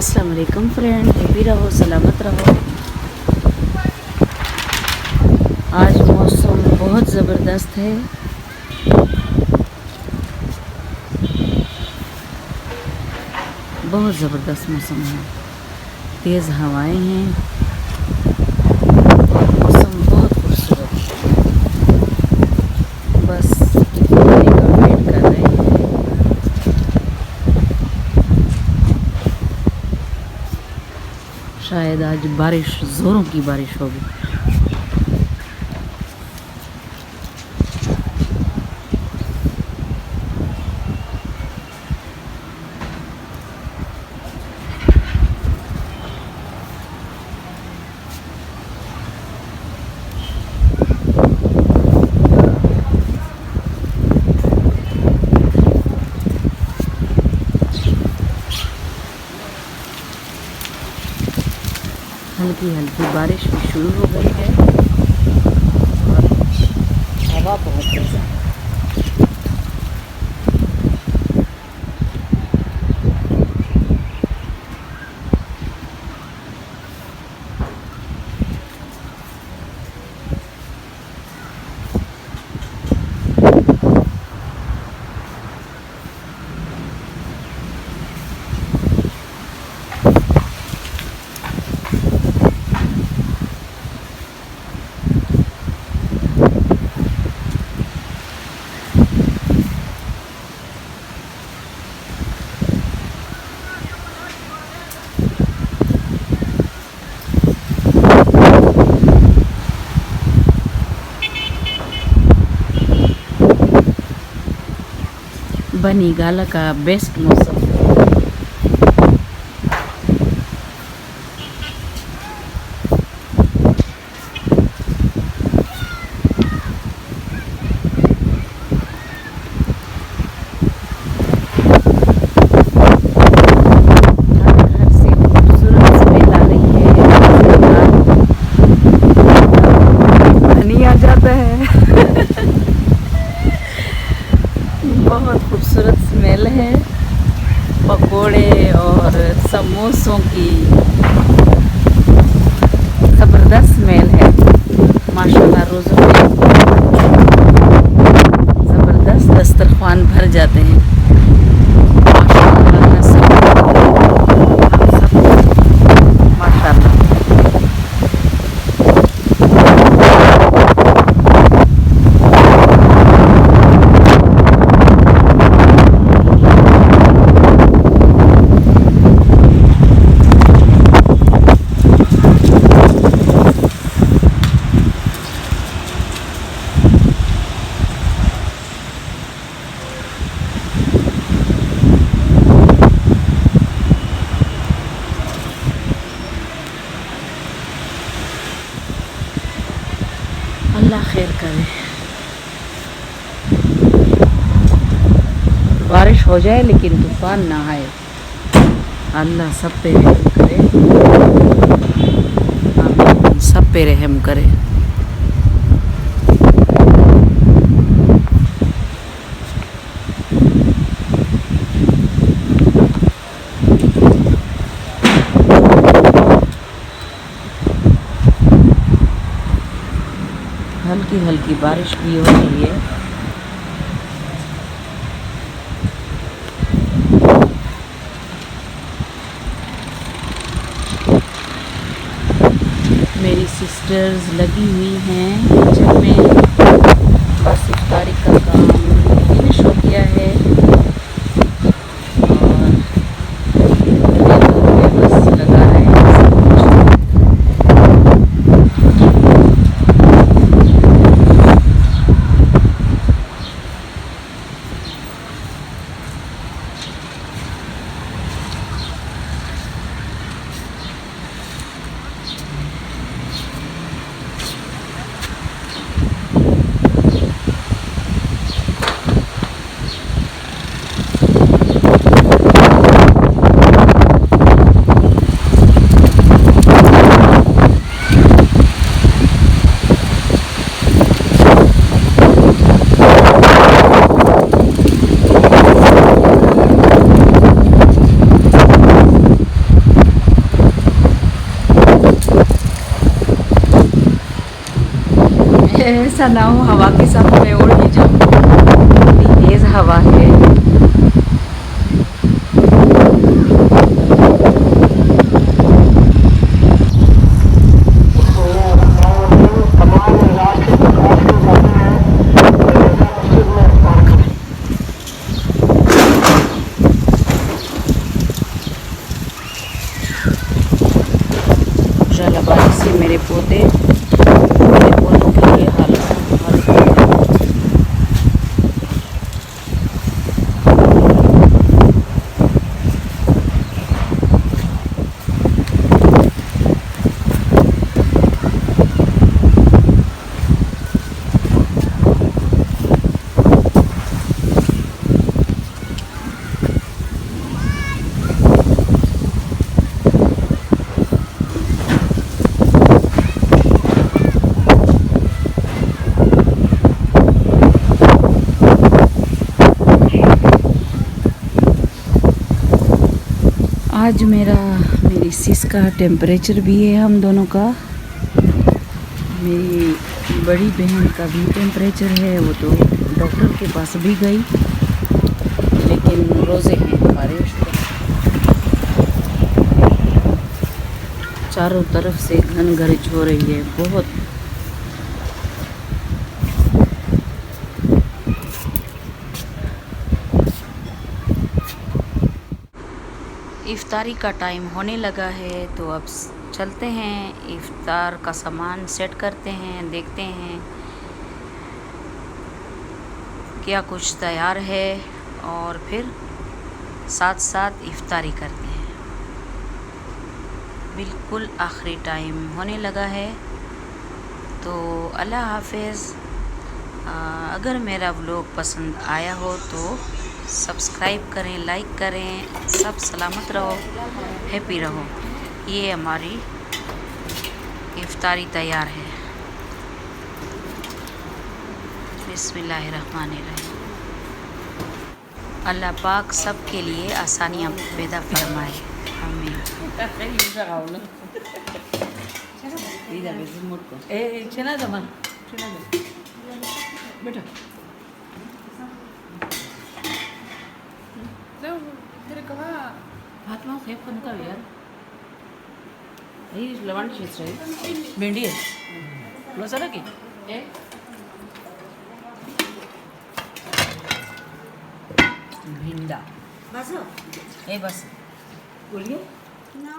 अस्सलाम वालेकुम friend, happy रहो, सलामत रहो। आज मौसम बहुत ज़बरदस्त है। बहुत ज़बरदस्त मौसम है, तेज़ हवाएं हैं और मौसम बहुत खूबसूरत है। बस पानी का वेट कर रहे हैं। शायद आज बारिश, ज़ोरों की बारिश होगी। हल्की हल्की बारिश भी शुरू हो गई है और हवा बहुत तेज़ है। बनी गाला का बेस्ट मौसम। बहुत खूबसूरत स्मेल है पकोड़े और समोसों की। ज़बरदस्त स्मेल है माशाल्लाह। रोज़ों में ज़बरदस्त दस्तरखान भर जाते हैं माशाल्लाह। सब माशाल्लाह। अल्लाह खैर करे, बारिश हो जाए लेकिन तूफान ना आए। अल्लाह सब पे रहम करे, आमीन। सब पे रहम करे। हल्की हल्की बारिश भी हो रही है। मेरी सिस्टर्स लगी हुई हैं किचन में। बस इफ्तारी का काम फिनिश हो गया है और बस लगा रहे हैं सब कुछ। ऐसा ना हो हवा के साथ मैं उड़ ही जाऊँ। इतनी तेज़ हवा है। जलाबारी से मेरे पौधों के लिए हालत आज मेरी सिस का टेम्परेचर भी है, हम दोनों का। मेरी बड़ी बहन का भी टेम्परेचर है, वो तो डॉक्टर के पास भी गई, लेकिन रोज़े हैं हमारे। चारों तरफ से घन गर्ज हो रही है बहुत। इफ्तारी का टाइम होने लगा है, तो अब चलते हैं, इफ्तार का सामान सेट करते हैं, देखते हैं क्या कुछ तैयार है, और फिर साथ साथ इफ्तारी करते हैं। बिल्कुल आखिरी टाइम होने लगा है, तो अल्लाह हाफ़िज़। अगर मेरा व्लॉग पसंद आया हो तो सब्सक्राइब करें, लाइक करें। सब सलामत रहो, हैप्पी रहो। ये हमारी इफ्तारी तैयार है। बिस्मिल्लाहिर्रहमानिर्रहीम। अल्लाह पाक सब के लिए आसानियाँ पैदा फरमाए, आमीन। बेटा हाथ में खेप कौन का यार, यही लवण चीज रही भिंडी है लो सारा की भिंडा बस, बस बोलिए ना।